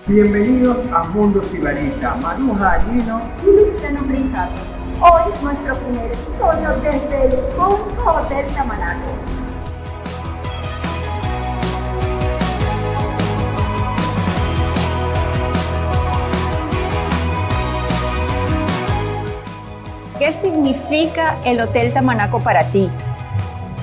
Bienvenidos a Mundo Sibarita, Maruja Gino y Luciano Brisato. Hoy nuestro primer episodio desde el icónico Hotel Tamanaco. ¿Qué significa el Hotel Tamanaco para ti?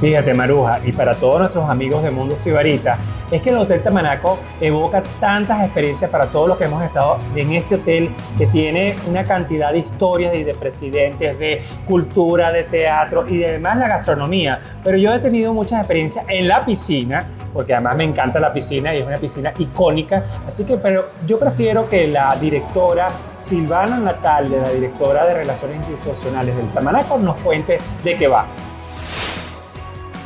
Fíjate, Maruja, y para todos nuestros amigos de Mundo Sibarita, es que el Hotel Tamanaco evoca tantas experiencias para todos los que hemos estado en este hotel, que tiene una cantidad de historias y de presidentes, de cultura, de teatro y además la gastronomía. Pero yo he tenido muchas experiencias en la piscina, porque además me encanta la piscina y es una piscina icónica. Así que, pero yo prefiero que la directora Silvana Natal, la directora de Relaciones Institucionales del Tamanaco, nos cuente de qué va.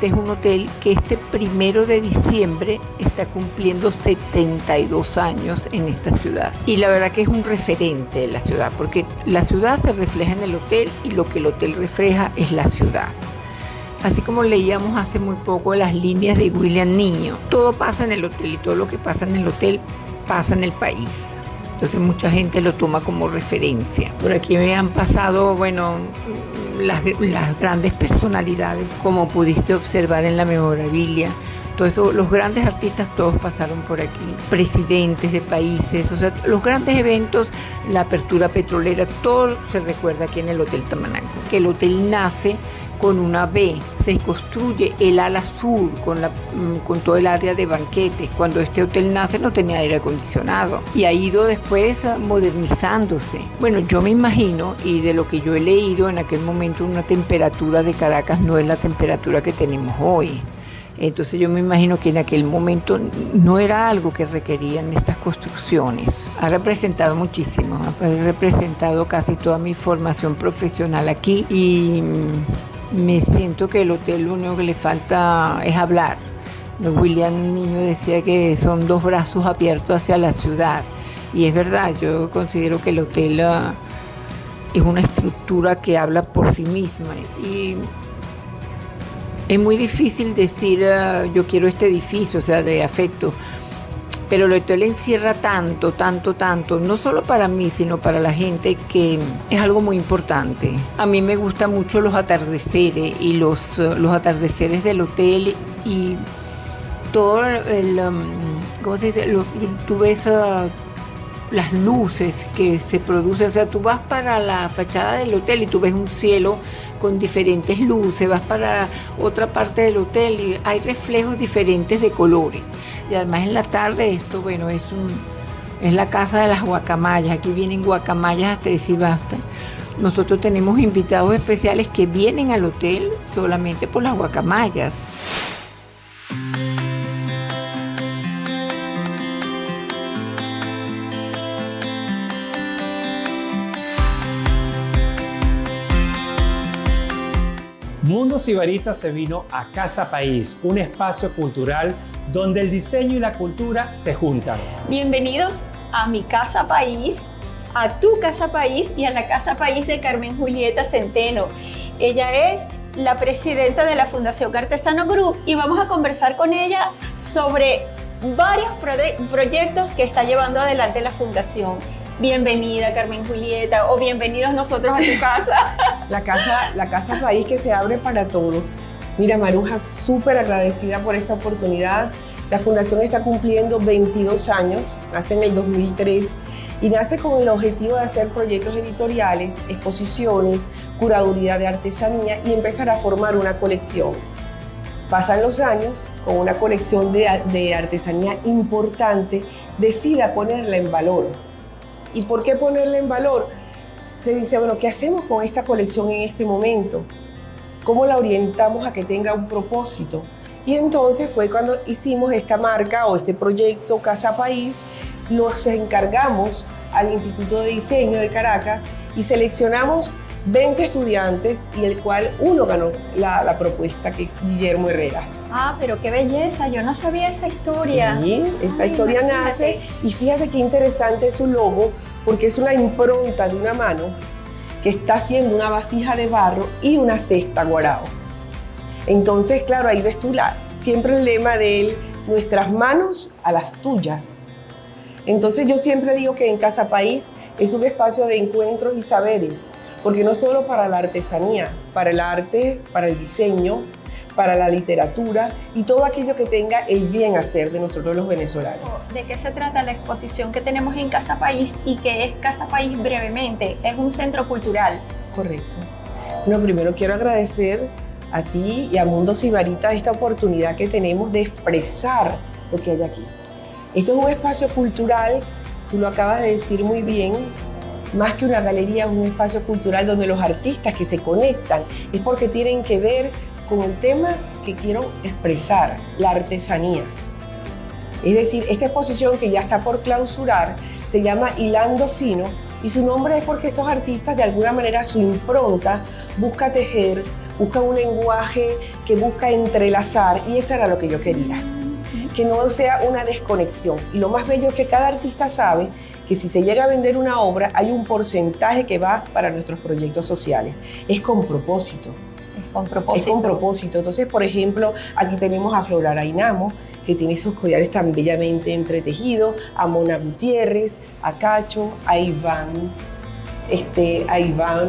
Este es un hotel que este 1 de diciembre está cumpliendo 72 años en esta ciudad. Y la verdad que es un referente de la ciudad, porque la ciudad se refleja en el hotel y lo que el hotel refleja es la ciudad. Así como leíamos hace muy poco las líneas de William Niño, todo pasa en el hotel y todo lo que pasa en el hotel pasa en el país. Entonces mucha gente lo toma como referencia. Por aquí me han pasado, las grandes personalidades, como pudiste observar en la memorabilia. Todo eso, los grandes artistas todos pasaron por aquí, presidentes de países, o sea, los grandes eventos, la apertura petrolera, todo se recuerda aquí en el Hotel Tamanaco. Que el hotel nace con una B, se construye el ala sur con todo el área de banquetes. Cuando este hotel nace no tenía aire acondicionado y ha ido después modernizándose. Bueno, yo me imagino, y de lo que yo he leído, en aquel momento una temperatura de Caracas no es la temperatura que tenemos hoy. Entonces yo me imagino que en aquel momento no era algo que requerían estas construcciones. Ha representado muchísimo, ha representado casi toda mi formación profesional aquí y me siento que el hotel lo único que le falta es hablar. William Niño decía que son 2 brazos abiertos hacia la ciudad. Y es verdad, yo considero que el hotel es una estructura que habla por sí misma. Y es muy difícil decir yo quiero este edificio, o sea, de afecto. Pero el hotel encierra tanto, no solo para mí, sino para la gente, que es algo muy importante. A mí me gustan mucho los atardeceres y los atardeceres del hotel y todo ¿cómo se dice? Tú ves las luces que se producen, o sea, tú vas para la fachada del hotel y tú ves un cielo con diferentes luces, vas para otra parte del hotel y hay reflejos diferentes de colores. Y además en la tarde esto, es la casa de las guacamayas. Aquí vienen guacamayas hasta decir basta. Nosotros tenemos invitados especiales que vienen al hotel solamente por las guacamayas. Mundo Sibarita se vino a Casa País, un espacio cultural donde el diseño y la cultura se juntan. Bienvenidos a mi Casa País, a tu Casa País y a la Casa País de Carmen Julieta Centeno. Ella es la presidenta de la Fundación Artesano Group y vamos a conversar con ella sobre varios proyectos que está llevando adelante la fundación. Bienvenida, Carmen Julieta, o bienvenidos nosotros a tu casa. La casa país que se abre para todos. Mira, Maruja, súper agradecida por esta oportunidad. La fundación está cumpliendo 22 años, nace en el 2003 y nace con el objetivo de hacer proyectos editoriales, exposiciones, curaduría de artesanía y empezar a formar una colección. Pasan los años, con una colección de artesanía importante, decida ponerla en valor. ¿Y por qué ponerla en valor? Se dice, bueno, ¿qué hacemos con esta colección en este momento? ¿Cómo la orientamos a que tenga un propósito? Y entonces fue cuando hicimos esta marca o este proyecto Casa País, nos encargamos al Instituto de Diseño de Caracas y seleccionamos 20 estudiantes y el cual uno ganó la propuesta, que es Guillermo Herrera. Ah, pero qué belleza, yo no sabía esa historia. Sí, esta historia nace y fíjate qué interesante es su logo, porque es una impronta de una mano que está haciendo una vasija de barro y una cesta guarao. Entonces, claro, ahí ves tú siempre el lema de él, nuestras manos a las tuyas. Entonces yo siempre digo que en Casa País es un espacio de encuentros y saberes, porque no solo para la artesanía, para el arte, para el diseño, para la literatura y todo aquello que tenga el bien hacer de nosotros los venezolanos. ¿De qué se trata la exposición que tenemos en Casa País y qué es Casa País brevemente? Es un centro cultural. Correcto. Bueno, primero quiero agradecer a ti y a Mundo Sibarita esta oportunidad que tenemos de expresar lo que hay aquí. Esto es un espacio cultural, tú lo acabas de decir muy bien, más que una galería, es un espacio cultural donde los artistas que se conectan es porque tienen que ver con el tema que quiero expresar, la artesanía. Es decir, esta exposición que ya está por clausurar se llama Hilando Fino y su nombre es porque estos artistas de alguna manera su impronta busca tejer, busca un lenguaje que busca entrelazar y eso era lo que yo quería, que no sea una desconexión. Y lo más bello es que cada artista sabe que si se llega a vender una obra hay un porcentaje que va para nuestros proyectos sociales. Es con propósito. Con propósito. Es con propósito. Entonces, por ejemplo, aquí tenemos a Flor Arainamo, que tiene esos collares tan bellamente entretejidos, a Mona Gutiérrez, a Cacho, a Iván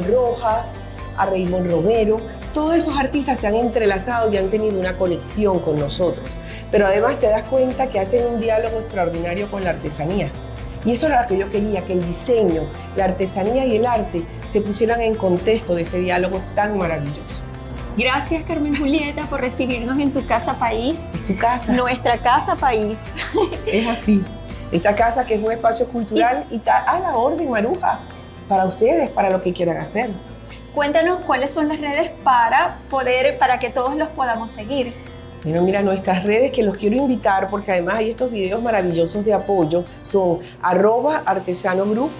Rojas, a Raymond Romero. Todos esos artistas se han entrelazado y han tenido una conexión con nosotros. Pero además te das cuenta que hacen un diálogo extraordinario con la artesanía. Y eso era lo que yo quería, que el diseño, la artesanía y el arte se pusieran en contexto de ese diálogo tan maravilloso. Gracias, Carmen Julieta, por recibirnos en tu Casa País. Es tu casa. Nuestra Casa País. Es así. Esta casa que es un espacio cultural y está a la orden, Maruja, para ustedes, para lo que quieran hacer. Cuéntanos cuáles son las redes para que todos los podamos seguir. Bueno, mira, nuestras redes que los quiero invitar porque además hay estos videos maravillosos de apoyo son @artesanogroup,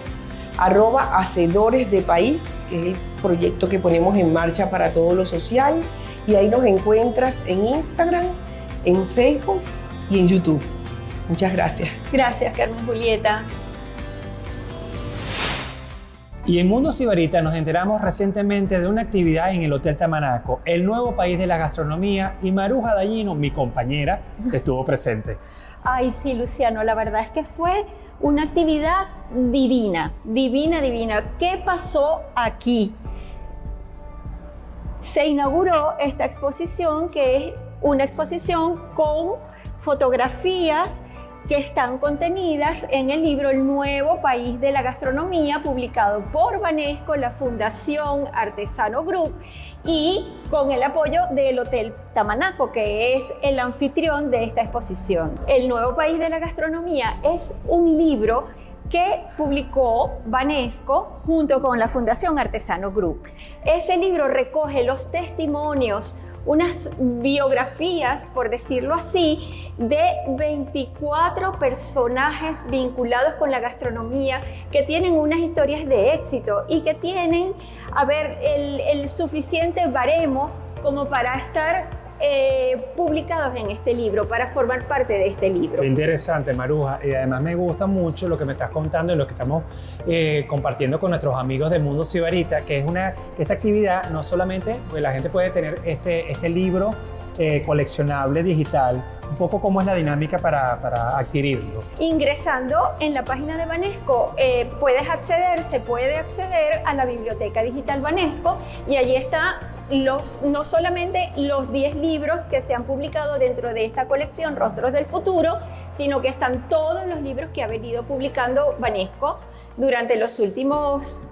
@hacedores-de-país, que es el proyecto que ponemos en marcha para todo lo social, y ahí nos encuentras en Instagram, en Facebook y en YouTube. Muchas gracias. Gracias, Carmen Julieta. Y en Mundo Sibarita nos enteramos recientemente de una actividad en el Hotel Tamanaco, el nuevo país de la gastronomía, y Maruja Dallino, mi compañera, estuvo presente. Ay, sí, Luciano, la verdad es que fue una actividad divina, divina, divina. ¿Qué pasó aquí? Se inauguró esta exposición, que es una exposición con fotografías que están contenidas en el libro El Nuevo País de la Gastronomía, publicado por Banesco, la Fundación Artesano Group, y con el apoyo del Hotel Tamanaco, que es el anfitrión de esta exposición. El Nuevo País de la Gastronomía es un libro que publicó Banesco junto con la Fundación Artesano Group. Ese libro recoge los testimonios, unas biografías, por decirlo así, de 24 personajes vinculados con la gastronomía que tienen unas historias de éxito y que tienen, el suficiente baremo como para estar publicados en este libro, para formar parte de este libro. Qué interesante, Maruja, y además me gusta mucho lo que me estás contando y lo que estamos compartiendo con nuestros amigos de Mundo Sibarita, que es que esta actividad no solamente, pues la gente puede tener este libro coleccionable digital, un poco cómo es la dinámica para adquirirlo. Ingresando en la página de Banesco, se puede acceder a la biblioteca digital Banesco, y allí está no solamente los 10 libros que se han publicado dentro de esta colección Rostros del Futuro, sino que están todos los libros que ha venido publicando Banesco durante los últimos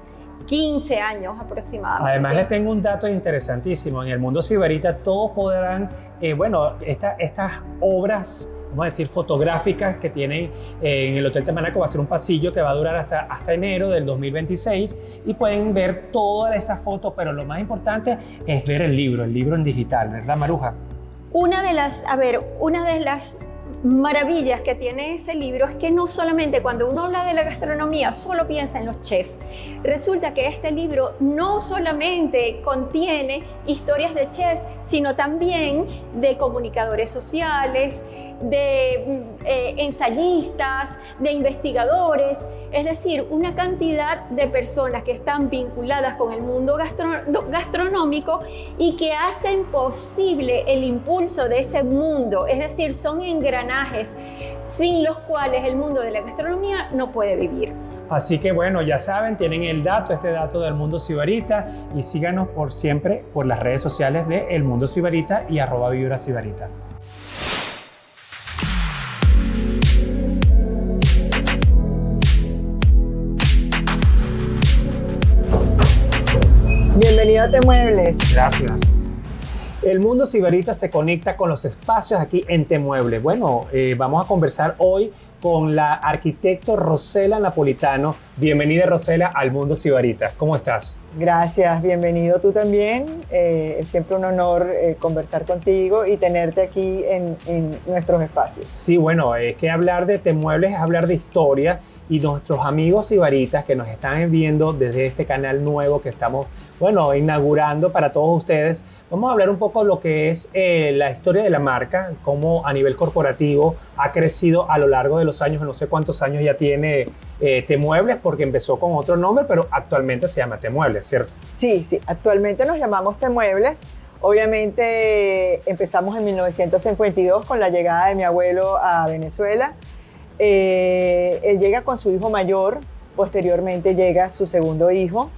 15 años aproximadamente. Además les tengo un dato interesantísimo. En el Mundo Sibarita todos podrán, estas obras, vamos a decir, fotográficas que tienen en el Hotel Tamanaco, va a ser un pasillo que va a durar hasta enero del 2026, y pueden ver todas esas fotos, pero lo más importante es ver el libro en digital, ¿verdad, Maruja? Una de las maravillas que tiene ese libro es que no solamente cuando uno habla de la gastronomía solo piensa en los chefs. Resulta que este libro no solamente contiene historias de chefs, sino también de comunicadores sociales, de ensayistas, de investigadores, es decir, una cantidad de personas que están vinculadas con el mundo gastronómico y que hacen posible el impulso de ese mundo, es decir, son engranajes engranajes sin los cuales el mundo de la gastronomía no puede vivir. Así que bueno, ya saben, tienen el dato, este dato del Mundo Sibarita, y síganos por siempre por las redes sociales de El Mundo Sibarita y @VibraSibarita. Bienvenido a Te Muebles. Gracias. El Mundo Sibarita se conecta con los espacios aquí en Te Muebles. Bueno, vamos a conversar hoy con la arquitecto Rosela Napolitano. Bienvenida, Rosela, al Mundo Sibarita. ¿Cómo estás? Gracias, bienvenido tú también. Es siempre un honor conversar contigo y tenerte aquí en nuestros espacios. Sí, bueno, es que hablar de Te Muebles es hablar de historia, y nuestros amigos sibaritas que nos están viendo desde este canal nuevo que estamos, bueno, inaugurando para todos ustedes, vamos a hablar un poco de lo que es la historia de la marca, cómo a nivel corporativo ha crecido a lo largo de los años. No sé cuántos años ya tiene Te Muebles, porque empezó con otro nombre, pero actualmente se llama Te Muebles, ¿cierto? Sí, sí, actualmente nos llamamos Te Muebles. Obviamente empezamos en 1952 con la llegada de mi abuelo a Venezuela. Él llega con su hijo mayor, posteriormente llega su segundo hijo,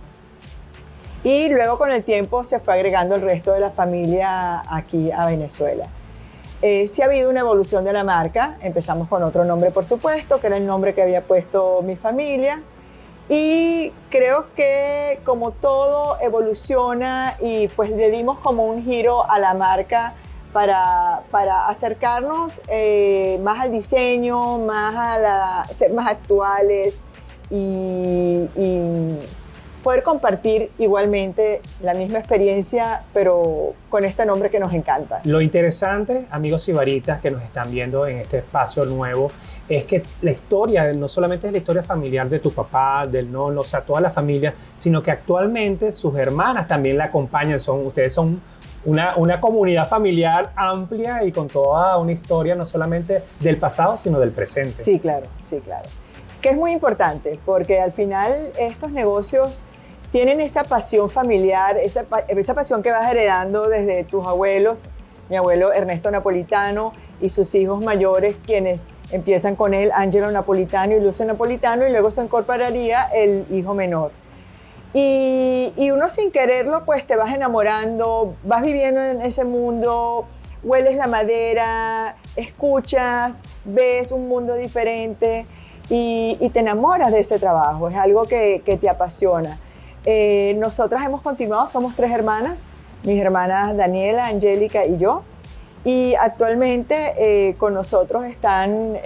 y luego con el tiempo se fue agregando el resto de la familia aquí a Venezuela. Sí ha habido una evolución de la marca. Empezamos con otro nombre, por supuesto, que era el nombre que había puesto mi familia, y creo que como todo evoluciona, y pues le dimos como un giro a la marca para acercarnos más al diseño, ser más actuales y poder compartir igualmente la misma experiencia, pero con este nombre que nos encanta. Lo interesante, amigos sibaritas que nos están viendo en este espacio nuevo, es que la historia no solamente es la historia familiar de tu papá, del nono, o sea, toda la familia, sino que actualmente sus hermanas también la acompañan. Ustedes son una comunidad familiar amplia y con toda una historia no solamente del pasado, sino del presente. Sí, claro, sí, claro. Que es muy importante, porque al final estos negocios tienen esa pasión familiar, esa pasión que vas heredando desde tus abuelos, mi abuelo Ernesto Napolitano y sus hijos mayores, quienes empiezan con él, Angelo Napolitano y Lucio Napolitano, y luego se incorporaría el hijo menor. Y uno sin quererlo, pues te vas enamorando, vas viviendo en ese mundo, hueles la madera, escuchas, ves un mundo diferente y te enamoras de ese trabajo, es algo que te apasiona. Nosotras hemos continuado, somos 3 hermanas, mis hermanas Daniela, Angélica y yo, y actualmente con nosotros están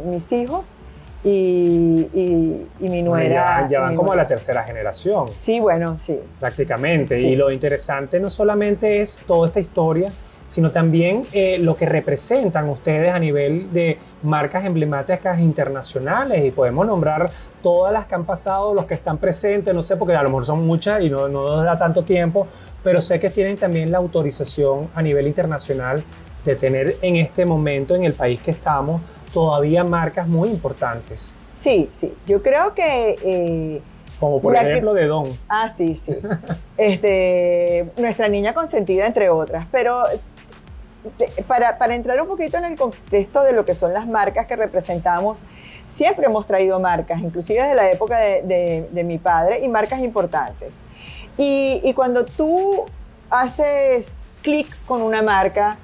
mis hijos, y mi nuera. Bueno, ya van como a la tercera generación. Sí, bueno, sí. Prácticamente. Sí. Y lo interesante no solamente es toda esta historia, sino también lo que representan ustedes a nivel de marcas emblemáticas internacionales. Y podemos nombrar todas las que han pasado, los que están presentes, no sé, porque a lo mejor son muchas y no nos da tanto tiempo, pero sé que tienen también la autorización a nivel internacional de tener en este momento, en el país que estamos, todavía marcas muy importantes. Sí, sí. Yo creo que... como por ejemplo de Don. Ah, sí, sí. Nuestra niña consentida, entre otras. Pero para entrar un poquito en el contexto de lo que son las marcas que representamos, siempre hemos traído marcas, inclusive desde la época de mi padre, y marcas importantes. Y cuando tú haces clic con una marca,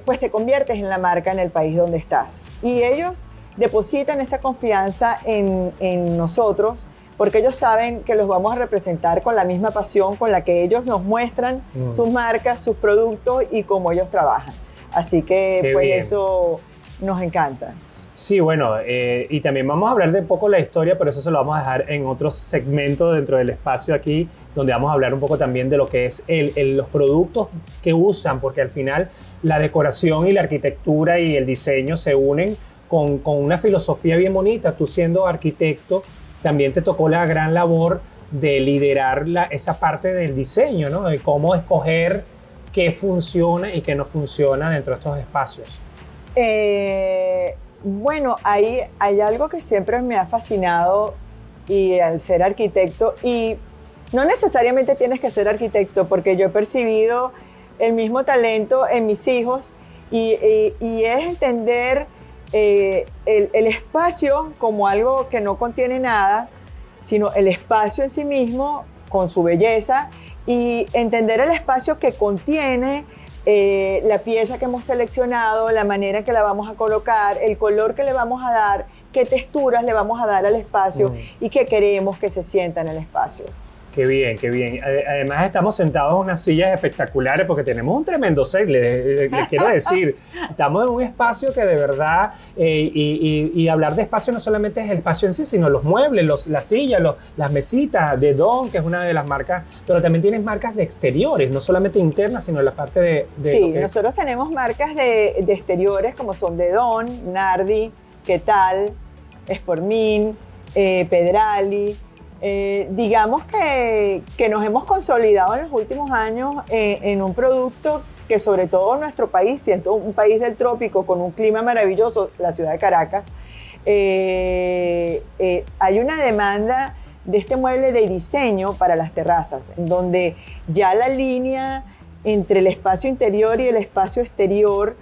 pues te conviertes en la marca en el país donde estás. Y ellos depositan esa confianza en nosotros, porque ellos saben que los vamos a representar con la misma pasión con la que ellos nos muestran sus marcas, sus productos y cómo ellos trabajan. Así que Qué pues bien. eso nos encanta. Sí, bueno, y también vamos a hablar de un poco la historia, pero eso se lo vamos a dejar en otro segmento dentro del espacio aquí, donde vamos a hablar un poco también de lo que es los productos que usan, porque al final la decoración y la arquitectura y el diseño se unen con una filosofía bien bonita. Tú siendo arquitecto, también te tocó la gran labor de liderar esa parte del diseño, ¿no? De cómo escoger qué funciona y qué no funciona dentro de estos espacios. Bueno, hay algo que siempre me ha fascinado, y al ser arquitecto, y no necesariamente tienes que ser arquitecto, porque yo he percibido el mismo talento en mis hijos, y es entender el espacio como algo que no contiene nada, sino el espacio en sí mismo con su belleza, y entender el espacio que contiene la pieza que hemos seleccionado, la manera en que la vamos a colocar, el color que le vamos a dar, qué texturas le vamos a dar al espacio y qué queremos que se sienta en el espacio. Qué bien, qué bien. Además estamos sentados en unas sillas espectaculares porque tenemos un tremendo set, les quiero decir. Estamos en un espacio que de verdad, y hablar de espacio no solamente es el espacio en sí, sino los muebles, las sillas, las mesitas de Don, que es una de las marcas, pero también tienes marcas de exteriores, no solamente internas, sino la parte de sí, nosotros tenemos marcas de exteriores como son de Don, Nardi, ¿Qué tal? Sportmin, Pedrali. Digamos que nos hemos consolidado en los últimos años en un producto que sobre todo nuestro país, siendo un país del trópico con un clima maravilloso, la ciudad de Caracas, hay una demanda de este mueble de diseño para las terrazas, en donde ya la línea entre el espacio interior y el espacio exterior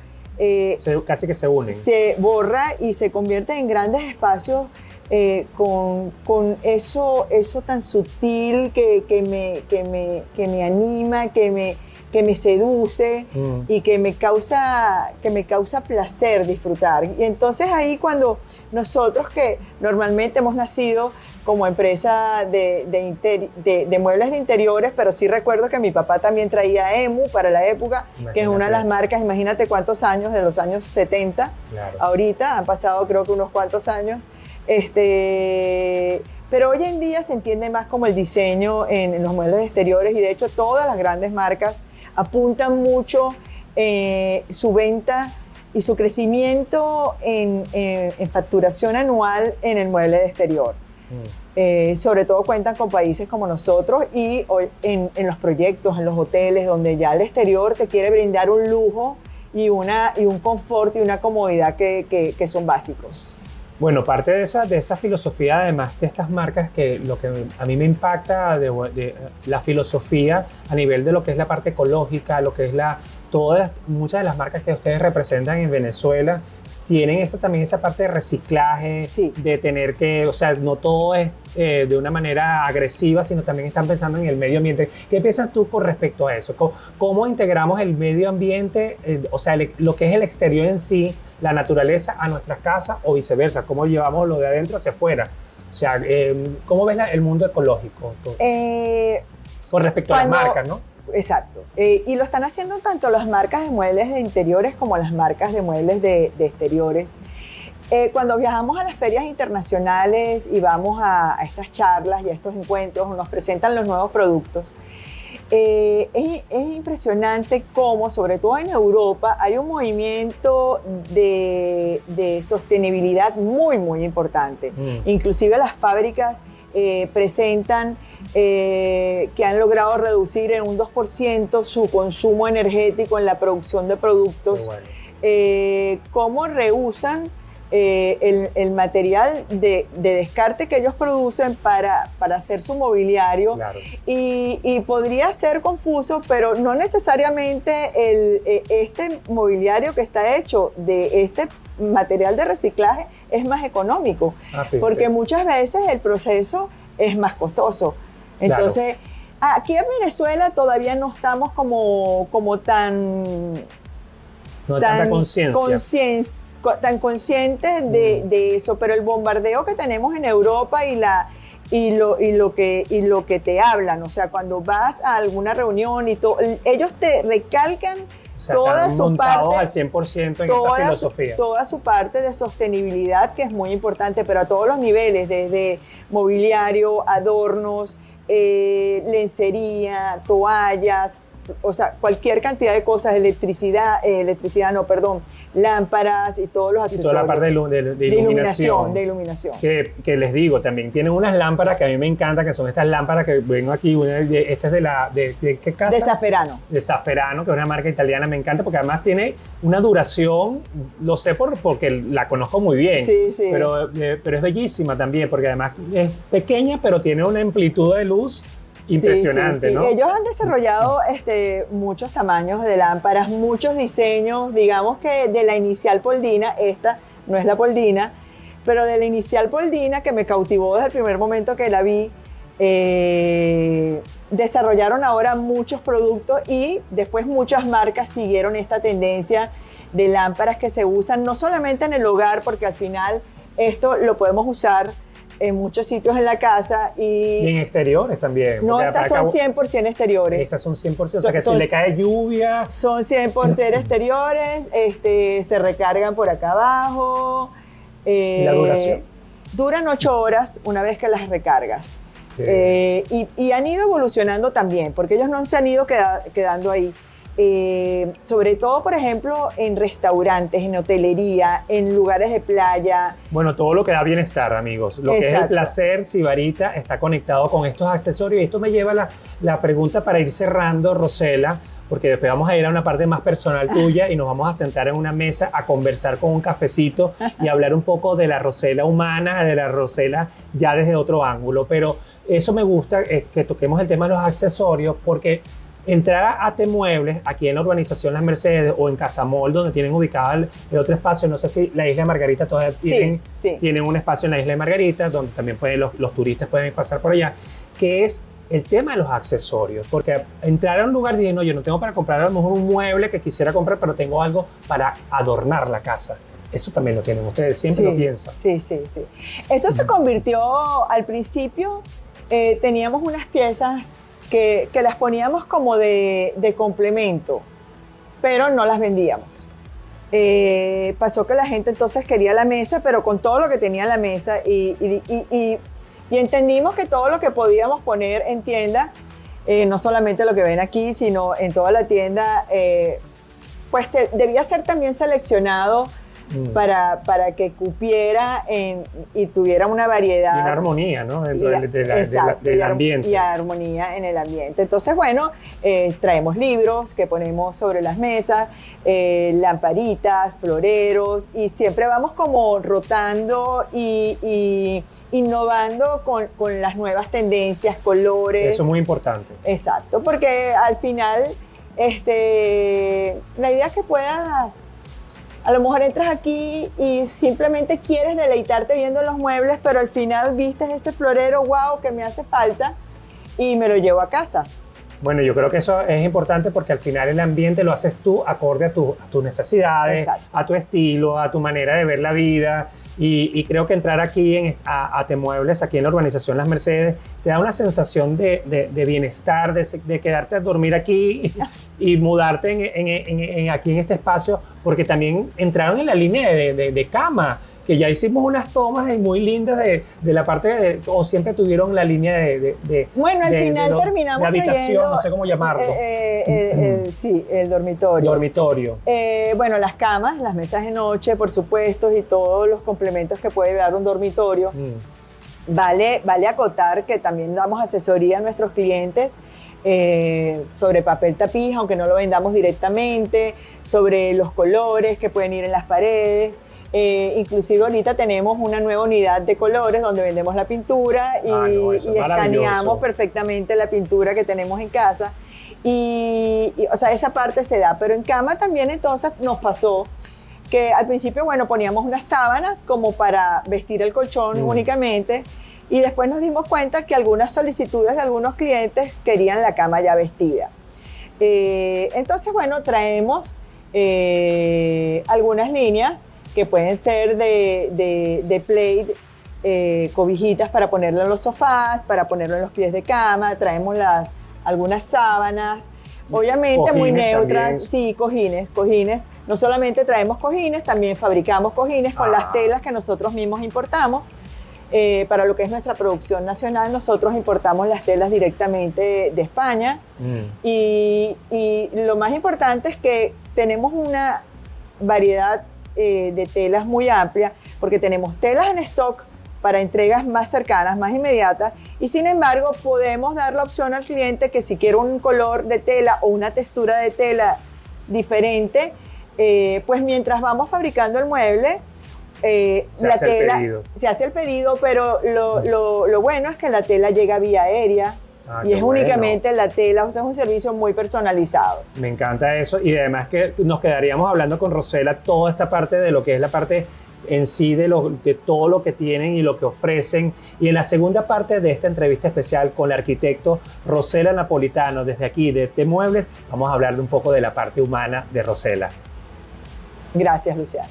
casi que se unen. Se borra y se convierte en grandes espacios con eso tan sutil que me anima, que me seduce y que me causa placer disfrutar. Y entonces ahí cuando nosotros, que normalmente hemos nacido como empresa de muebles de interiores, pero sí recuerdo que mi papá también traía EMU para la época, imagínate, que es una de las marcas, imagínate cuántos años, de los años 70, claro. Ahorita han pasado creo que unos cuantos años, pero hoy en día se entiende más como el diseño en los muebles de exteriores, y de hecho todas las grandes marcas apuntan mucho su venta y su crecimiento en facturación anual en el mueble de exterior. Sobre todo cuentan con países como nosotros, y hoy en los proyectos, en los hoteles, donde ya el exterior te quiere brindar un lujo y un confort y una comodidad que son básicos. Bueno, parte de esa filosofía, además de estas marcas, que lo que a mí me impacta de la filosofía a nivel de lo que es la parte ecológica, lo que es muchas de las marcas que ustedes representan en Venezuela, tienen también esa parte de reciclaje, sí. De tener que, o sea, no todo es de una manera agresiva, sino también están pensando en el medio ambiente. ¿Qué piensas tú con respecto a eso? ¿Cómo integramos el medio ambiente, o sea, lo que es el exterior en sí, la naturaleza, a nuestras casas, o viceversa? ¿Cómo llevamos lo de adentro hacia afuera? O sea, ¿cómo ves el mundo ecológico? Con respecto a las marcas, ¿no? Exacto. Y lo están haciendo tanto las marcas de muebles de interiores como las marcas de muebles de exteriores. Cuando viajamos a las ferias internacionales y vamos a estas charlas y a estos encuentros, nos presentan los nuevos productos. Es impresionante cómo, sobre todo en Europa, hay un movimiento de sostenibilidad muy, muy importante. Inclusive las fábricas presentan que han logrado reducir en un 2% su consumo energético en la producción de productos. Bueno. Cómo reusan el material de descarte que ellos producen para hacer su mobiliario. Claro. Y podría ser confuso, pero no necesariamente este mobiliario que está hecho de este material de reciclaje es más económico, porque muchas veces el proceso es más costoso. Entonces, claro. Aquí en Venezuela todavía no estamos como tan... No hay tanta conciencia. Tan conscientes de eso, pero el bombardeo que tenemos en Europa y lo que te hablan, o sea, cuando vas a alguna reunión y ellos te recalcan, o sea, toda su parte al 100% en esa filosofía. Toda su parte de sostenibilidad, que es muy importante, pero a todos los niveles, desde mobiliario, adornos, lencería, toallas, o sea, cualquier cantidad de cosas, lámparas y todos los accesorios. Y toda la parte de iluminación. Que les digo, también tienen unas lámparas que a mí me encantan, que son estas lámparas que vengo aquí, esta es de ¿qué casa? De Zafferano. De Zafferano, que es una marca italiana, me encanta porque además tiene una duración, lo sé porque la conozco muy bien, sí. Pero es bellísima también, porque además es pequeña, pero tiene una amplitud de luz impresionante, sí. ¿no? Ellos han desarrollado muchos tamaños de lámparas, muchos diseños, digamos que de la inicial Poldina, esta no es la Poldina, pero de la inicial Poldina que me cautivó desde el primer momento que la vi, desarrollaron ahora muchos productos y después muchas marcas siguieron esta tendencia de lámparas que se usan no solamente en el hogar, porque al final esto lo podemos usar en muchos sitios en la casa Y en exteriores también. no, porque estas son 100% exteriores. Estas son 100%, o sea que si le cae lluvia... Son 100% exteriores, se recargan por acá abajo. ¿Y la duración? Duran 8 horas una vez que las recargas. Sí. Y han ido evolucionando también, porque ellos no se han ido quedando ahí. Sobre todo, por ejemplo, en restaurantes, en hotelería, en lugares de playa. Bueno, todo lo que da bienestar, amigos. Lo que es el Exacto. placer, Sibarita está conectado con estos accesorios. Y esto me lleva a la pregunta para ir cerrando, Rosela, porque después vamos a ir a una parte más personal tuya y nos vamos a sentar en una mesa a conversar con un cafecito y hablar un poco de la Rosela humana, de la Rosela ya desde otro ángulo. Pero eso me gusta, que toquemos el tema de los accesorios, porque entrar a T-Muebles, aquí en la urbanización Las Mercedes o en Casamol, donde tienen ubicado el otro espacio, no sé si la Isla de Margarita todavía tienen un espacio en la Isla de Margarita, donde también los turistas pueden pasar por allá, que es el tema de los accesorios, porque entrar a un lugar y decir, no, yo no tengo para comprar a lo mejor un mueble que quisiera comprar, pero tengo algo para adornar la casa. Eso también lo tienen ustedes, siempre lo piensan. Sí. Eso se convirtió al principio, teníamos unas piezas que las poníamos como de complemento, pero no las vendíamos. Pasó que la gente entonces quería la mesa, pero con todo lo que tenía la mesa y entendimos que todo lo que podíamos poner en tienda, no solamente lo que ven aquí, sino en toda la tienda, pues debía ser también seleccionado para que cupiera y tuviera una variedad. Y una armonía, ¿no? Dentro del ambiente. Y armonía en el ambiente. Entonces, bueno, traemos libros que ponemos sobre las mesas, lamparitas, floreros, y siempre vamos como rotando y innovando con las nuevas tendencias, colores. Eso es muy importante. Exacto, porque al final la idea es que puedas... A lo mejor entras aquí y simplemente quieres deleitarte viendo los muebles, pero al final vistes ese florero, wow, que me hace falta, y me lo llevo a casa. Bueno, yo creo que eso es importante porque al final el ambiente lo haces tú acorde a tus necesidades, Exacto. a tu estilo, a tu manera de ver la vida. Y creo que entrar aquí a T-Muebles, aquí en la urbanización Las Mercedes, te da una sensación de bienestar, de quedarte a dormir aquí y mudarte aquí en este espacio, porque también entraron en la línea de cama, que ya hicimos unas tomas muy lindas de la parte o siempre tuvieron la línea Bueno, al final terminamos de habitación, trayendo, no sé cómo llamarlo. Sí, el dormitorio. Dormitorio. Bueno, las camas, las mesas de noche, por supuesto, y todos los complementos que puede llevar un dormitorio. Vale acotar que también damos asesoría a nuestros clientes sobre papel tapiz, aunque no lo vendamos directamente, sobre los colores que pueden ir en las paredes. Inclusive ahorita tenemos una nueva unidad de colores donde vendemos la pintura y escaneamos perfectamente la pintura que tenemos en casa. O sea, esa parte se da, pero en cama también entonces nos pasó que al principio, bueno, poníamos unas sábanas como para vestir el colchón únicamente, y después nos dimos cuenta que algunas solicitudes de algunos clientes querían la cama ya vestida. Entonces, bueno, traemos algunas líneas que pueden ser de plate, cobijitas para ponerlo en los sofás, para ponerlo en los pies de cama, traemos algunas sábanas, obviamente cojines muy neutras, también. Sí, cojines. No solamente traemos cojines, también fabricamos cojines con las telas que nosotros mismos importamos. Para lo que es nuestra producción nacional, nosotros importamos las telas directamente de España. Y lo más importante es que tenemos una variedad de telas muy amplia, porque tenemos telas en stock para entregas más cercanas, más inmediatas, y sin embargo podemos dar la opción al cliente que si quiere un color de tela o una textura de tela diferente, pues mientras vamos fabricando el mueble, se hace el pedido, pero lo bueno es que la tela llega vía aérea, y qué es bueno. únicamente la tela, o sea, es un servicio muy personalizado. Me encanta eso y además que nos quedaríamos hablando con Rosela toda esta parte de lo que es la parte en sí de todo lo que tienen y lo que ofrecen. Y en la segunda parte de esta entrevista especial con la arquitecto Rosela Napolitano, desde aquí, de T Muebles, vamos a hablar de un poco de la parte humana de Rosela. Gracias, Luciano.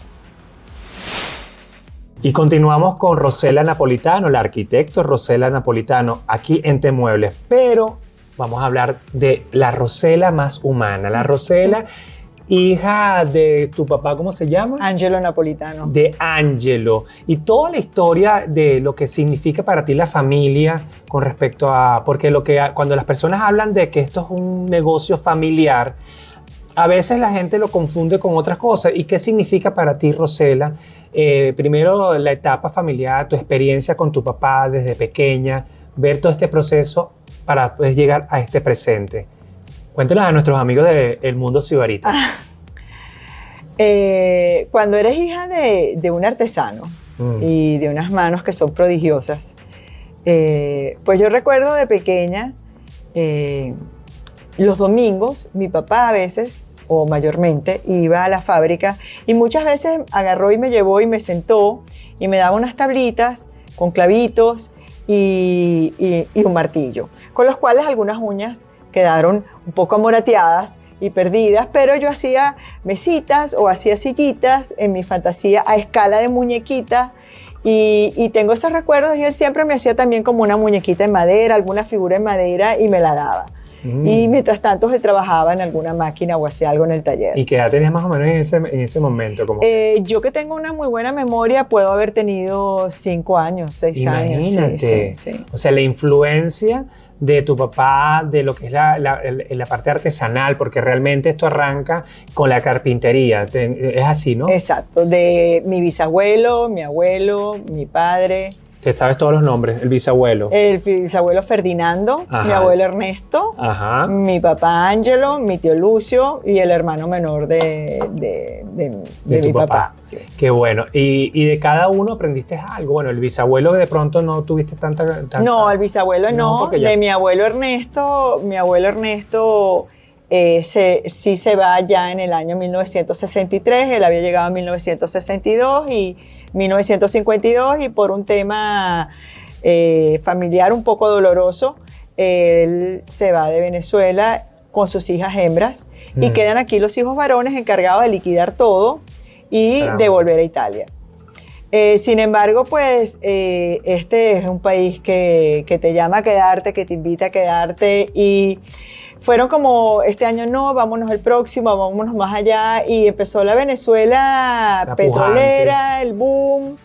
Y continuamos con Rosela Napolitano, la arquitecto Rosela Napolitano, aquí en T Muebles. Pero vamos a hablar de la Rosela más humana, la Rosela hija de tu papá, ¿cómo se llama? Angelo Napolitano. De Angelo. Y toda la historia de lo que significa para ti la familia con respecto a... Porque cuando las personas hablan de que esto es un negocio familiar, a veces la gente lo confunde con otras cosas. ¿Y qué significa para ti, Rosela? Primero, la etapa familiar, tu experiencia con tu papá desde pequeña, ver todo este proceso para pues, llegar a este presente. Cuéntanos a nuestros amigos del mundo sibarita. Cuando eres hija de un artesano y de unas manos que son prodigiosas, pues yo recuerdo de pequeña, los domingos, mi papá a veces, o mayormente, iba a la fábrica y muchas veces agarró y me llevó y me sentó y me daba unas tablitas con clavitos y un martillo, con los cuales algunas uñas quedaron un poco amorateadas y perdidas, pero yo hacía mesitas o hacía sillitas en mi fantasía a escala de muñequita y tengo esos recuerdos y él siempre me hacía también como una muñequita en madera, alguna figura en madera y me la daba. Y mientras tanto él trabajaba en alguna máquina o hacía algo en el taller. ¿Y qué edad tenías más o menos en ese momento? Yo que tengo una muy buena memoria puedo haber tenido 5 años, 6 años. Imagínate. Sí. O sea, la influencia de tu papá, de lo que es la parte artesanal, porque realmente esto arranca con la carpintería. Es así, ¿no? Exacto. De mi bisabuelo, mi abuelo, mi padre. Te sabes todos los nombres, el bisabuelo. El bisabuelo Ferdinando, Ajá. mi abuelo Ernesto, Ajá. mi papá Angelo, mi tío Lucio y el hermano menor de tu mi papá. papá. Sí. Qué bueno. Y de cada uno aprendiste algo. Bueno, el bisabuelo de pronto no tuviste tanta... No, el bisabuelo no. porque ya- De mi abuelo Ernesto sí se va ya en el año 1963. Él había llegado en 1962 y 1952 y por un tema familiar un poco doloroso, él se va de Venezuela con sus hijas hembras y quedan aquí los hijos varones encargados de liquidar todo y de volver a Italia. Sin embargo, pues este es un país que te llama a quedarte, que te invita a quedarte y fueron como este año no, vámonos el próximo, vámonos más allá y empezó la Venezuela La petrolera, el boom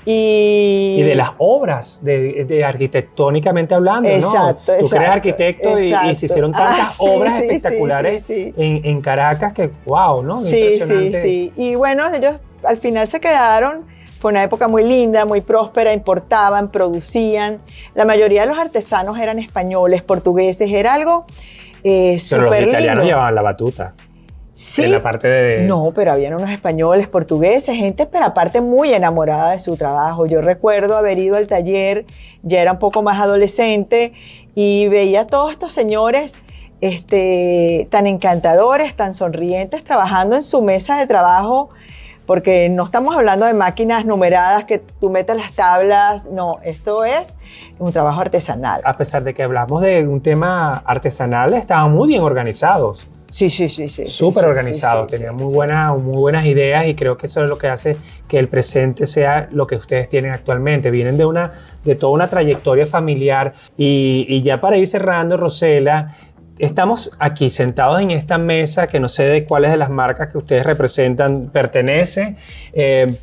Y de las obras, de arquitectónicamente hablando, exacto, ¿no? Tú que eres exacto, arquitecto y se hicieron tantas sí, obras sí, espectaculares sí. En Caracas que, wow, ¿no? Sí, Impresionante. sí. Y bueno, ellos al final se quedaron. Fue una época muy linda, muy próspera, importaban, producían. La mayoría de los artesanos eran españoles, portugueses, era algo Pero los súper italianos lindo. llevaban la batuta. Sí. En la parte de... No, pero habían unos españoles, portugueses, gente, pero aparte muy enamorada de su trabajo. Yo recuerdo haber ido al taller, ya era un poco más adolescente, y veía a todos estos señores tan encantadores, tan sonrientes, trabajando en su mesa de trabajo, porque no estamos hablando de máquinas numeradas que tú metes las tablas, no, esto es un trabajo artesanal. A pesar de que hablamos de un tema artesanal, estaban muy bien organizados. Sí. Súper organizados, tenían muy buenas ideas y creo que eso es lo que hace que el presente sea lo que ustedes tienen actualmente. Vienen de toda una trayectoria familiar y ya para ir cerrando, Rosela, estamos aquí sentados en esta mesa que no sé de cuáles de las marcas que ustedes representan pertenece,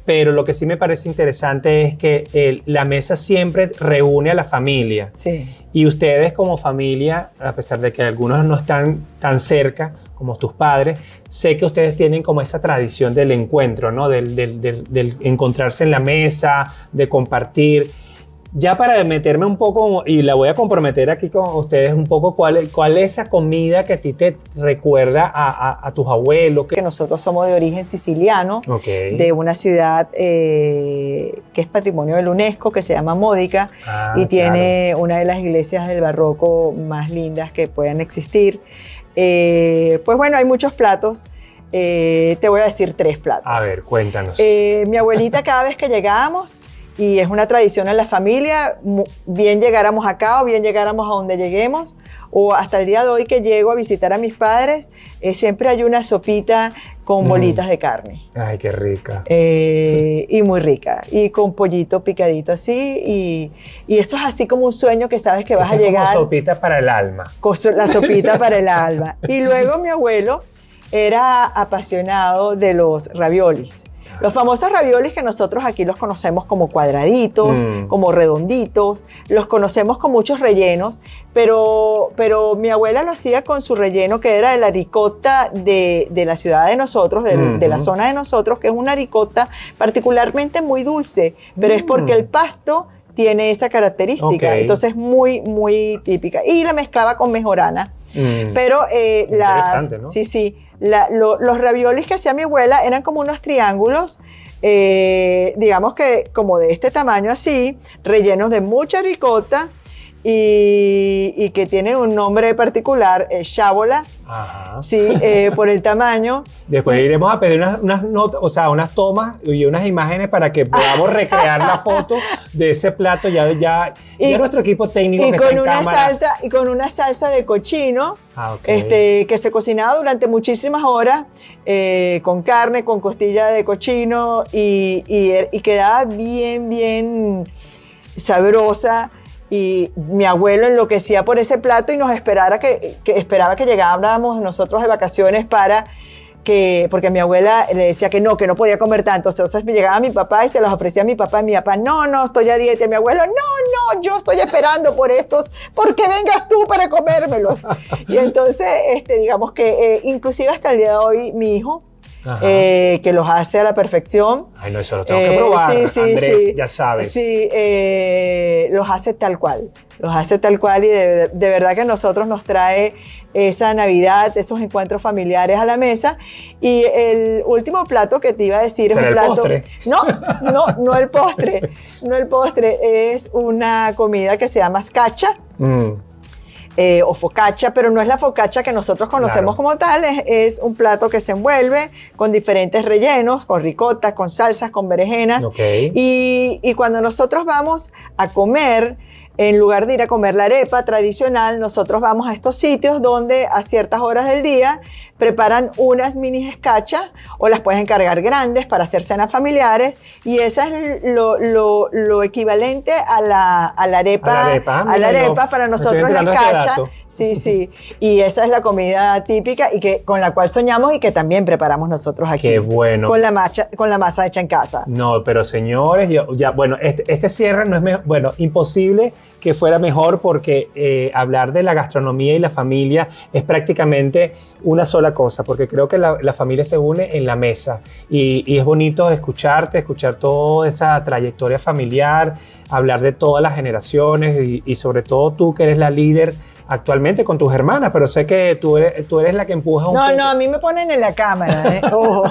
pero lo que sí me parece interesante es que la mesa siempre reúne a la familia. Sí. Y ustedes como familia, a pesar de que algunos no están tan cerca como tus padres, sé que ustedes tienen como esa tradición del encuentro, ¿no? Del encontrarse en la mesa, de compartir. ya para meterme un poco, y la voy a comprometer aquí con ustedes un poco, ¿cuál es esa comida que a ti te recuerda a tus abuelos? Que nosotros somos de origen siciliano, Okay. de una ciudad que es patrimonio de la UNESCO, que se llama Módica, y tiene una de las iglesias del barroco más lindas que puedan existir. Pues bueno, hay muchos platos. Te voy a decir 3 platos. A ver, cuéntanos. Mi abuelita, cada vez que llegábamos, y es una tradición en la familia, bien llegáramos acá o bien llegáramos a donde lleguemos, o hasta el día de hoy que llego a visitar a mis padres, siempre hay una sopita con bolitas de carne. Ay, qué rica. Y muy rica. Y con pollito picadito así. Y eso es así como un sueño que sabes que vas Esa a es como llegar. sopita para el alma. La sopita para el alma. Y luego mi abuelo era apasionado de los raviolis. Los famosos raviolis que nosotros aquí los conocemos como cuadraditos, como redonditos, los conocemos con muchos rellenos, pero mi abuela lo hacía con su relleno que era de la ricota de la ciudad de nosotros, de la zona de nosotros, que es una ricota particularmente muy dulce, pero es porque el pasto tiene esa característica, entonces muy, muy típica. Y la mezclaba con mejorana. Pero interesante, ¿no? Sí. Los raviolis que hacía mi abuela eran como unos triángulos, digamos que como de este tamaño así, rellenos de mucha ricota y que tienen un nombre particular, chávola. Ajá. Sí, por el tamaño. Después iremos a pedir unas notas, o sea, unas tomas y unas imágenes para que podamos recrear la foto de ese plato. Ya nuestro equipo técnico y que con está en una cámara. y con una salsa de cochino, Okay. que se cocinaba durante muchísimas horas, con carne, con costilla de cochino y quedaba bien, bien sabrosa. Y mi abuelo enloquecía por ese plato y nos esperaba que llegáramos nosotros de vacaciones porque mi abuela le decía que no podía comer tanto. Entonces me llegaba mi papá y se los ofrecía a mi papá. Y mi papá, no, estoy a dieta. Y mi abuelo, no, yo estoy esperando por estos, porque vengas tú para comérmelos. Y entonces, digamos que inclusive hasta el día de hoy, mi hijo, que los hace a la perfección. Ay, no, eso lo tengo que probar, sí, Andrés, ya sabes. Sí, los hace tal cual. Los hace tal cual y de verdad que a nosotros nos trae esa Navidad, esos encuentros familiares a la mesa. Y el último plato que te iba a decir es un plato... ¿Será el postre? No el postre. No el postre, es una comida que se llama scaccia. O focaccia, pero no es la focaccia que nosotros conocemos como tal, es un plato que se envuelve con diferentes rellenos, con ricota, con salsas, con berenjenas. Y cuando nosotros vamos a comer, en lugar de ir a comer la arepa tradicional, nosotros vamos a estos sitios donde a ciertas horas del día preparan unas mini scaccia o las puedes encargar grandes para hacer cenas familiares y esa es lo equivalente a la arepa. A la arepa para nosotros la scaccia. Sí. Y esa es la comida típica y con la cual soñamos y que también preparamos nosotros aquí. Qué bueno. Con la masa hecha en casa. No, pero señores, bueno, este cierre no es imposible que fuera mejor porque hablar de la gastronomía y la familia es prácticamente una sola cosa, porque creo que la familia se une en la mesa y es bonito escuchar toda esa trayectoria familiar, hablar de todas las generaciones y sobre todo tú que eres la líder actualmente con tus hermanas, pero sé que tú eres la que empuja un poco. No, a mí me ponen en la cámara, ojo.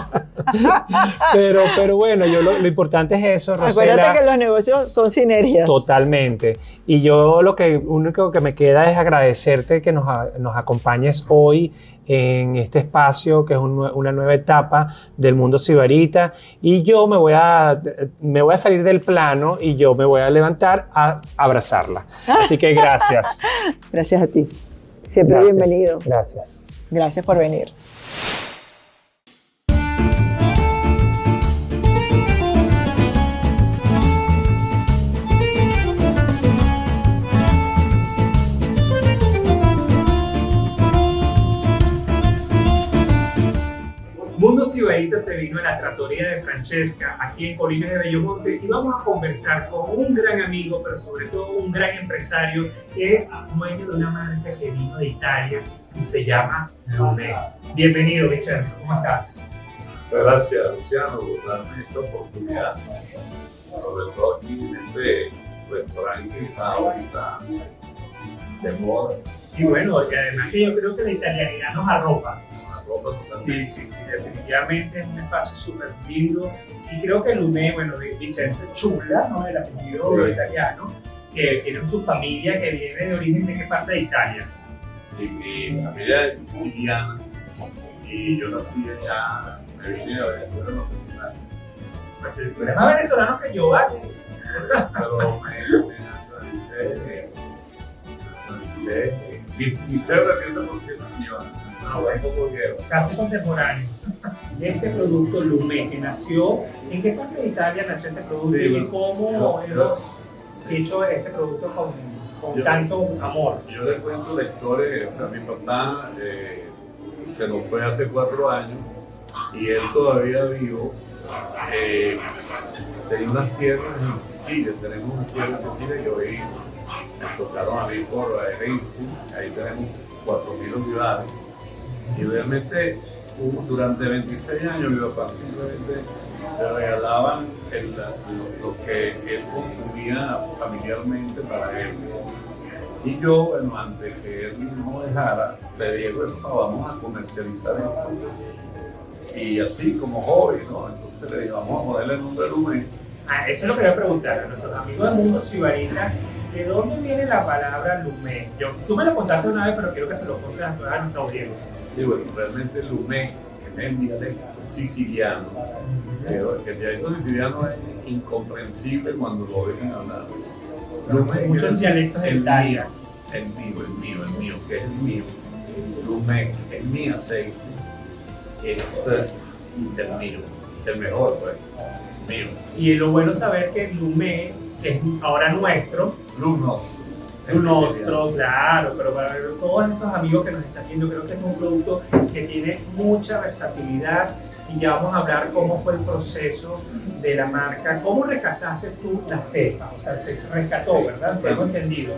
Pero bueno, lo importante es eso, Rosela. Acuérdate que los negocios son sinergias. Totalmente. Y yo lo único que me queda es agradecerte que nos acompañes hoy en este espacio que es una nueva etapa del mundo sibarita y yo me voy a salir del plano y yo me voy a levantar a abrazarla. Así que gracias. Gracias a ti. Siempre bienvenido. Gracias. Gracias por venir. Mundo Sibarita se vino a la trattoria de Francesca, aquí en Colinas de Bellomonte, y vamos a conversar con un gran amigo, pero sobre todo un gran empresario, que es dueño de una marca que vino de Italia y se llama Luné. Bienvenido, Vincenzo, ¿cómo estás? Muchas gracias, Luciano, por darme esta oportunidad, sobre todo aquí en este restaurante que está ahorita de moda. Sí, bueno, y además que yo creo que la italianidad nos arropa. Una ropa Sí, sí, sí, definitivamente es un espacio súper lindo. Y creo que Lumé, bueno, de Vincenzo Chula, ¿no? El apellido Sí. italiano, que tiene tu familia que viene de origen de qué parte de Italia. Y mi familia es siciliana y yo nací allá, me vine a Venezuela en los 30 años. Pues tú eres más venezolano que yo, ¿vale? Pero mi cebra tiene por cierto mío, un poco viejo. Casi contemporáneo. Este producto Lumé, que nació, ¿en qué parte de Italia nació este producto? Sí, ¿Y bueno, cómo yo- hemos hecho este producto con Yo- tanto amor? Yo les cuento la historia, o sea, mi papá se nos fue hace 4 años y él todavía vivo. Tenía unas tierras en Sicilia, tenemos una tierra en Sicilia que hoy me tocaron a mí por herencia, ahí tenemos 4.000 unidades. Y obviamente durante 26 años mi papá simplemente le regalaban lo que él consumía familiarmente para él. Y yo, bueno, antes que él no dejara, le dije, bueno, vamos a comercializar esto. Y así como hobby, ¿no? Entonces le dije, vamos a ponerle el nombre Lumé. Eso es lo que voy a preguntar a nuestros amigos del mundo sibarita. ¿De dónde viene la palabra Lumé? Tú me lo contaste una vez, pero quiero que se lo contes a toda nuestra audiencia. Y bueno, realmente Lumé, que es el dialecto siciliano, pero el dialecto siciliano es incomprensible cuando lo oyen hablar. Lumé, Muchos dialectos de el Italia. mío, el mío, que es el mío. Lumé, es mi aceite, es el mío, el mejor, pues, mío. Y lo bueno es saber que Lumé, que es ahora nuestro, Lu nuestro, claro, pero para todos estos amigos que nos están viendo, creo que es un producto que tiene mucha versatilidad y ya vamos a hablar cómo fue el proceso de la marca. ¿Cómo rescataste tú la cepa? O sea, se rescató, ¿verdad? Tengo entendido.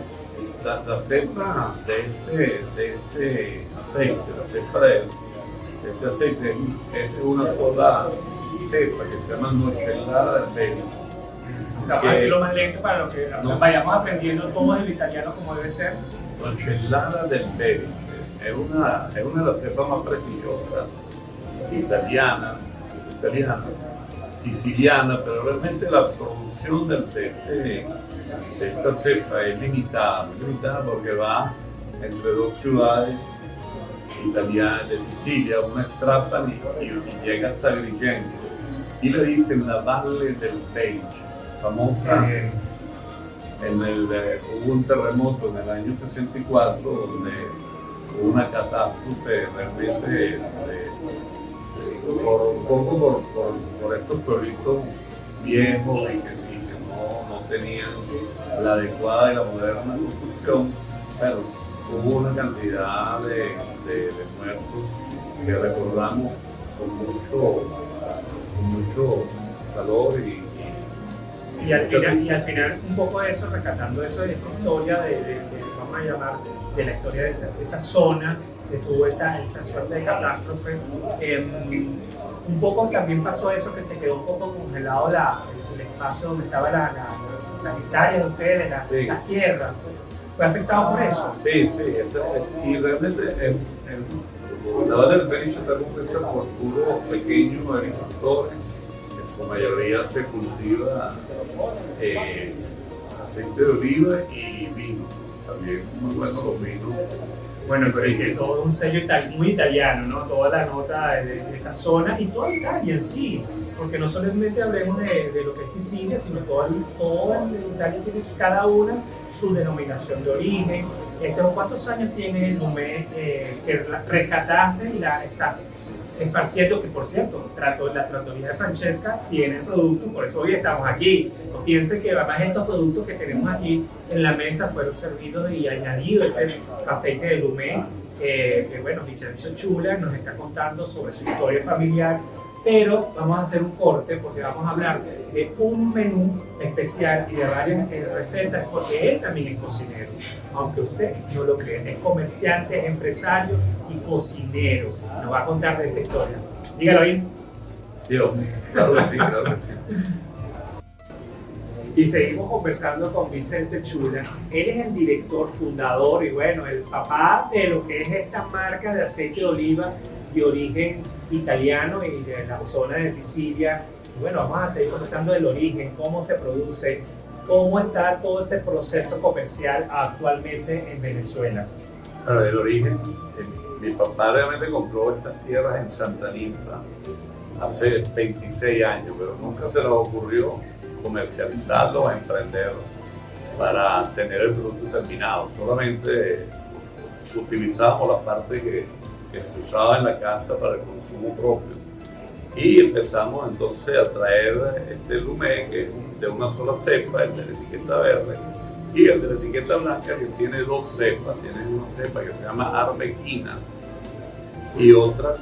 La cepa de este aceite, la cepa de este aceite es una sola cepa que se llama Nochellada del Beni. Vamos a decirlo más lento para lo que vayamos aprendiendo todos el italiano como debe ser. Nochellada del Beni es una de las cepas más prestigiosas italiana, siciliana, pero realmente la producción de esta cepa es limitada, muy limitada porque va entre 2 ciudades italianas de Sicilia, una es Trapani y llega hasta Agrigento, y le dicen la Valle del Beige, famosa. Hubo un terremoto en el año 64 donde hubo una catástrofe realmente un poco por estos pueblitos viejos y que no tenían la adecuada y la moderna construcción. Pero hubo una cantidad de muertos que recordamos con mucho calor Y al final un poco de eso, rescatando eso, esa historia vamos a llamar, de la historia de esa zona que tuvo esa suerte de catástrofe. Un poco también pasó eso, que se quedó un poco congelado el espacio donde estaban las hectáreas de ustedes, Sí. las tierras. ¿Fue afectado por eso? Sí, y realmente la Valle del Beni está compuesta por puros pequeños agricultores, en su mayoría se cultiva aceite de oliva y vino, también muy buenos los vinos. Bueno, pero Sí. es que todo un sello muy italiano, ¿no? Toda la nota de esa zona y toda Italia en sí, porque no solamente hablemos de lo que es Sicilia, sino toda Italia tiene cada una su denominación de origen. ¿Cuántos años tiene el Lumé que rescataste y la está esparciendo? Que por cierto, la trattoria de Francesca tiene el producto, por eso hoy estamos aquí. No piensen que además estos productos que tenemos aquí en la mesa fueron servidos y añadidos este aceite de Lumé, que bueno, Vincenzo Chula nos está contando sobre su historia familiar, pero vamos a hacer un corte porque vamos a hablar de un menú especial y de varias recetas, porque él también es cocinero, aunque usted no lo crea, es comerciante, es empresario y cocinero. Nos va a contar de esa historia. Dígalo ahí. Sí, hombre, claro que sí, claro que sí. Y seguimos conversando con Vicente Chula. Él es el director, fundador y bueno, el papá de lo que es esta marca de aceite de oliva de origen italiano y de la zona de Sicilia. Y bueno, vamos a seguir conversando del origen, cómo se produce, cómo está todo ese proceso comercial actualmente en Venezuela. Para el origen, mi papá realmente compró estas tierras en Santa Ninfa hace 26 años, pero nunca se le ocurrió comercializarlo o emprender para tener el producto terminado. Solamente utilizábamos la parte que se usaba en la casa para el consumo propio. Y empezamos entonces a traer este lumé, que es de una sola cepa, el de la etiqueta verde, y el de la etiqueta blanca, que tiene dos cepas. Tiene una cepa que se llama arbequina y otra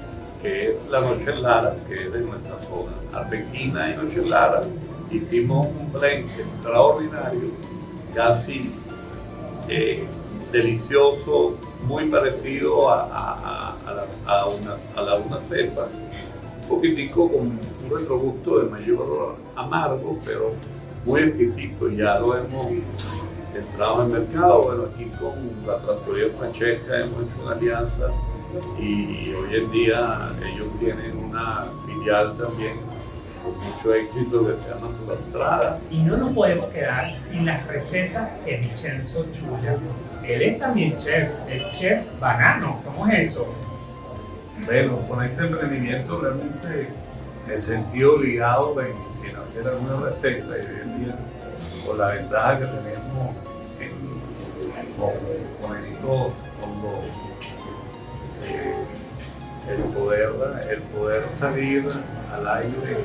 que es la noche lara, que es de nuestra zona. Arbequina y noche lara. Hicimos un blend extraordinario, casi delicioso, muy parecido a una cepa, un poquitico con un retrogusto de mayor amargo, pero muy exquisito. Ya lo hemos entrado en el mercado. Bueno, aquí con la Trattoria Francesca hemos hecho una alianza y hoy en día ellos tienen una filial también con mucho éxito que se llama Solastrada. Y no nos podemos quedar sin las recetas de Vincenzo Chula. Él es también chef, es chef banano. ¿Cómo es eso? Bueno, con este emprendimiento realmente me sentí obligado en hacer alguna receta, y hoy en día, con la ventaja que tenemos el poder salir al aire.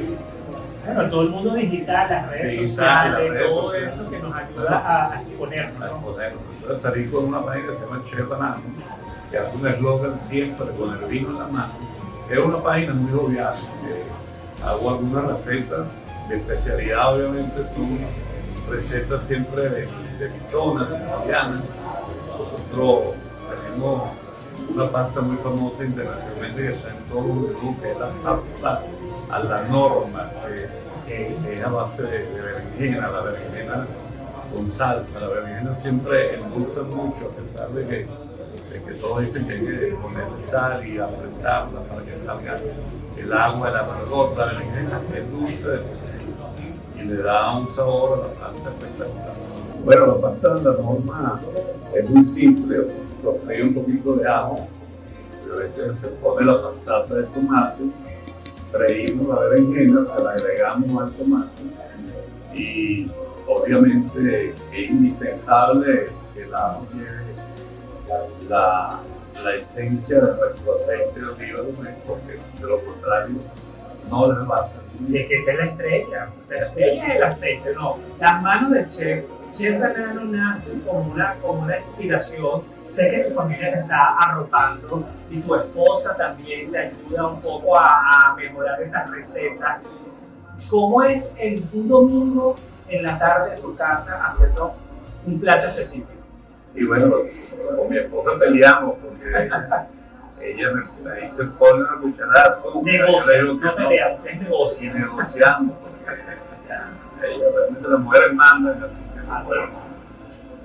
Bueno, todo el mundo digital, las redes sociales, todo eso que nos ayuda a exponernos, ¿no? Entonces salí con una página que se llama Chef Banano, que hace un eslogan siempre con el vino en la mano. Es una página muy jovial. Hago algunas recetas de especialidad, obviamente son recetas siempre de mi zona, siciliana. Nosotros tenemos una pasta muy famosa internacionalmente que está en todos los menús, que es la pasta a la norma, que es a base de berenjena, la berenjena con salsa. La berenjena siempre endulza mucho, a pesar de que todos dicen que hay que ponerle sal y apretarla para que salga el agua, el amargor. La berenjena es dulce de por sí y le da un sabor a la salsa espectacular. Bueno, la pasta de la norma es muy simple. Sofreí un poquito de ajo, se pone la pasata de tomate, freímos la berenjena, se la agregamos al tomate y obviamente es indispensable que el ajo lleve la esencia de nuestro aceite de oliva, porque de lo contrario no les va a salir. De que esa es la estrella es el aceite, ¿no? Las manos del chef Banano nace como una inspiración. Sé que tu familia te está arropando y tu esposa también te ayuda un poco a mejorar esas recetas. ¿Cómo es un domingo en la tarde en tu casa haciendo un plato específico? Sí, bueno, con mi esposa peleamos porque ella me dice pone una cucharada de azúcar. Negocio, no peleamos, es negocio. Y negociamos, porque ella realmente las mujeres mandan, así que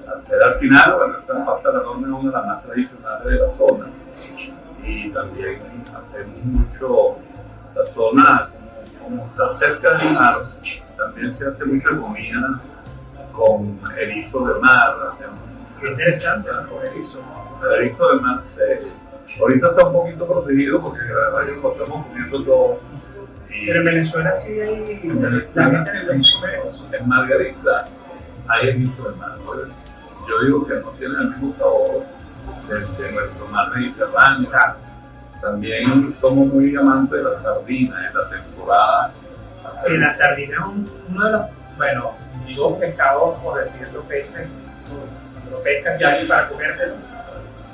hacer al final. Bueno, esta pasta de la norma es una de las más tradicionales de la zona y también hacemos mucho, la zona como está cerca del mar, también se hace mucha comida con erizo de mar. Qué interesante, ¿no? Con erizo. El erizo de mar ahorita está un poquito protegido porque lo estamos comiendo todo. Pero en Venezuela sí hay, la gente le gusta comer eso. En Margarita hay erizo de mar, ¿no? Yo digo que no tiene el mismo sabor de nuestro mar Mediterráneo. También somos muy amantes de la sardina en la temporada. La sardina es uno de los, bueno, digo pescados, por decirlo, peces, lo pescas ya para comértelo.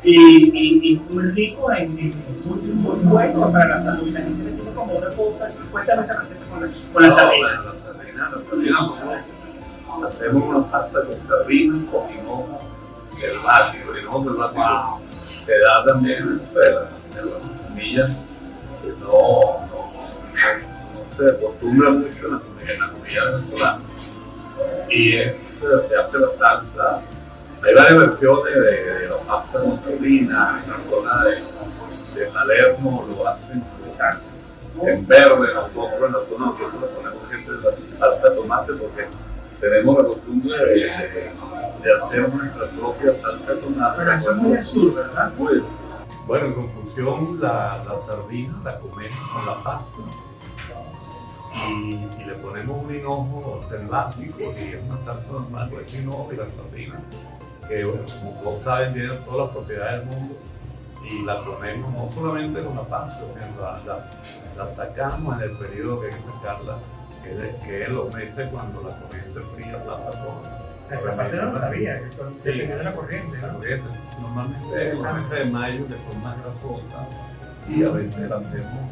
Y muy rico, muy bueno para la salud. La gente le tiene como una cosa. Cuéntame esa receta con la sardina. La sardina, hacemos una pasta con sardina, con hinojo selvático. El hinojo selvático se da también en Venezuela, en las semillas que no se acostumbra mucho en la comida venezolana. y se hace la salsa. Hay varias versiones de la pasta con sardina. En la zona de Palermo lo hacen en verde. Nosotros en la zona nosotros le ponemos siempre la salsa de tomate porque tenemos la costumbre de hacer nuestra propia salsa de tomate. Pero eso es muy al sur, ¿verdad? Pues, bueno, en conclusión, la sardina la comemos con la pasta y le ponemos un hinojo selvático y es una salsa normal con el hinojo y la sardina, que bueno, como todos saben, tiene todas las propiedades del mundo y la ponemos no solamente con la pasta, sino la sacamos en el periodo que hay que sacarla, que es los meses cuando la corriente fría pasa por. Esa parte no lo sabía, dependiendo de la corriente, ¿no? Normalmente es los meses de mayo que son más grasosas y a veces la hacemos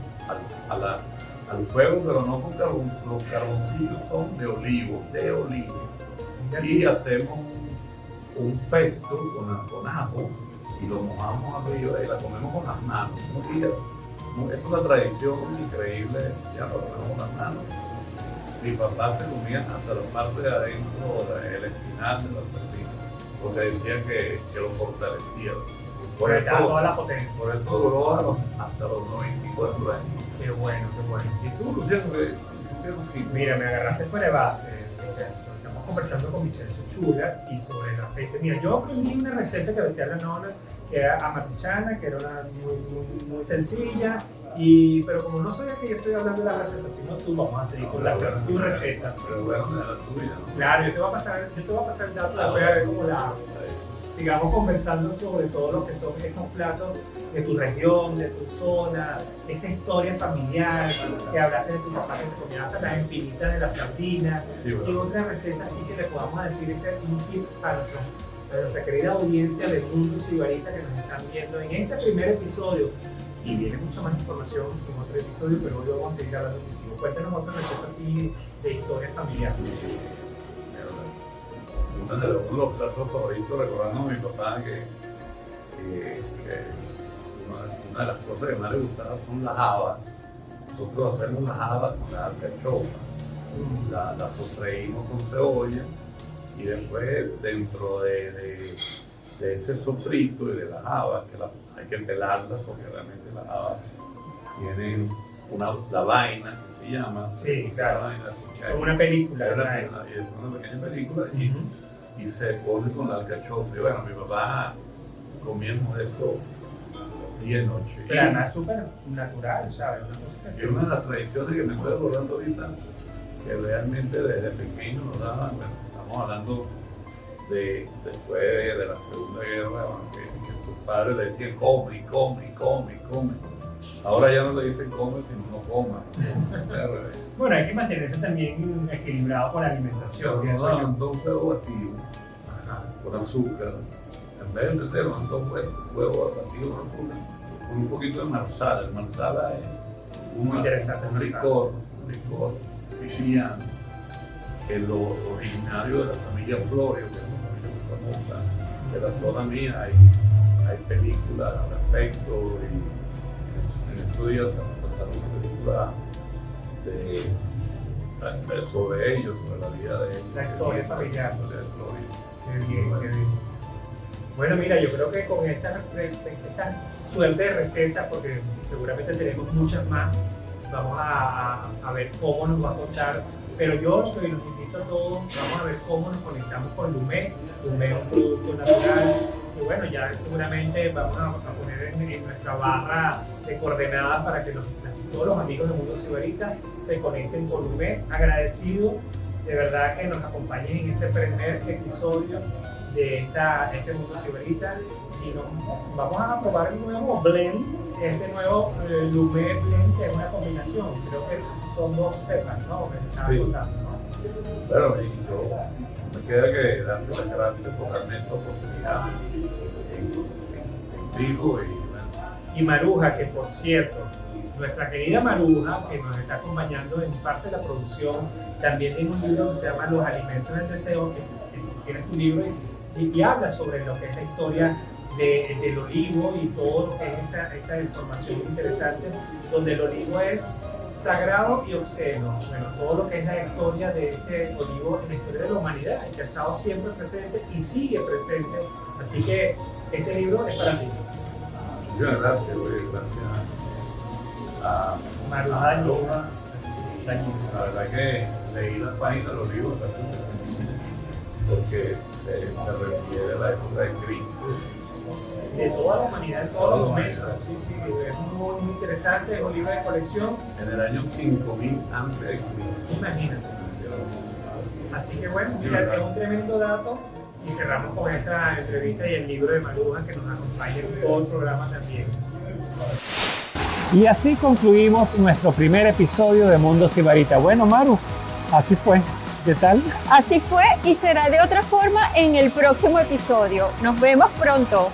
al fuego, pero no con carbón, los carboncillos son de olivo. Y hacemos un pesto con ajo y lo mojamos arriba y la comemos con las manos. Es una tradición increíble, ya lo comemos con las manos. Mi papá se comía hasta la parte de adentro, el espinal de la sardina, porque decía que lo fortalecía. Por eso toda la potencia. Por eso duró hasta los 94 años. Qué bueno, qué bueno. ¿Y tú, Luciano, qué? Mira, me agarraste fuera de base. Estamos conversando con Michelle Sochula y sobre el aceite. Mira, yo aprendí una receta que decía la nona, que era amaruchana, que era muy sencilla. Pero como no soy el que yo estoy hablando de la receta, sino tú, vamos a seguir con tu receta. Pero bueno, de la tuya, ¿no? Claro, yo te voy a pasar el dato, después a ver cómo la sigamos conversando sobre todo lo que son estos platos de tu región, de tu zona, esa historia familiar, que hablaste de tu papá que se comía hasta las empinitas de la sardina, y otra receta así que le podamos decir, ese un tips para nuestra querida audiencia del mundo sibarita que nos están viendo en este primer episodio. Y viene mucha más información en otro episodio, pero hoy vamos a seguir hablando contigo. Cuéntanos otra receta así de historia familiar. Uno de los platos favoritos, recordando a mi papá que una de las cosas que más le gustaba son las habas. Nosotros hacemos las habas con la alcachofa, la sofreímos con cebolla y después dentro de ese sofrito y de las habas, que hay que pelarlas porque realmente las habas tienen la vaina que se llama. Sí, claro. Como una película. Es una pequeña película y se pone con la alcachofa. Y bueno, mi papá comíamos eso día y noche. Pero además es súper natural, ¿sabes? Es una de las tradiciones que me estoy acordando ahorita, que realmente desde pequeño nos daban, bueno, estamos hablando después de la Segunda Guerra, bueno, que sus padres le decían come. Ahora ya no le dicen come, sino no coma. Bueno, hay que mantenerse también equilibrado con la alimentación. Nos daban dos huevos batidos con azúcar. En vez de tener dos huevos batidos con un poquito de marsala. El marsala es un licor siciliano, que es lo originario de la familia Florio, que es una familia muy famosa de la zona mía. Hay películas al respecto y en estos días pasaron una película sobre ellos, sobre la vida de ellos. La historia familiar. La historia de Florio. Qué bien. Bueno, mira, yo creo que con esta suerte de recetas, porque seguramente tenemos muchas más, vamos a ver cómo nos va a contar. Pero yo los invito a todos, vamos a ver cómo nos conectamos con Lumé. Lumé es un producto natural. Y bueno, ya seguramente vamos a poner en nuestra barra de coordenadas para que todos los amigos del Mundo Sibarita se conecten con Lumé. Agradecido de verdad que nos acompañen en este primer episodio de este Mundo Sibarita. Y vamos a probar el nuevo blend, este nuevo Lumé Blend, que es una combinación. Creo que son dos cepas, ¿no? Sí. Claro, yo me queda que darte las gracias por darme esta oportunidad en vivo y Maruja, que por cierto, nuestra querida Maruja, que nos está acompañando en parte de la producción, también tiene un libro que se llama Los Alimentos del Deseo, que tiene tu libro y habla sobre lo que es la historia del olivo y todo lo que es esta información interesante, donde el olivo es Sagrado y obsceno, bueno, todo lo que es la historia de este olivo en la historia de la humanidad, que ha estado siempre presente y sigue presente. Así que este libro es para ti. Muchas gracias, güey, gracias a Maruja Maruja. La verdad que leí las páginas de los libros también, porque se refiere a la época de Cristo. de toda la humanidad en todos los momentos. Sí, sí, es muy interesante, es un libro de colección. En el año 5000 antes de Cristo. Imagínate. Así que bueno, mira, es un tremendo dato y cerramos con esta entrevista y el libro de Maruja que nos acompaña en todo el programa también. Y así concluimos nuestro primer episodio de Mundo Sibarita. Bueno, Maru, así fue. ¿Qué tal? Así fue y será de otra forma en el próximo episodio. Nos vemos pronto.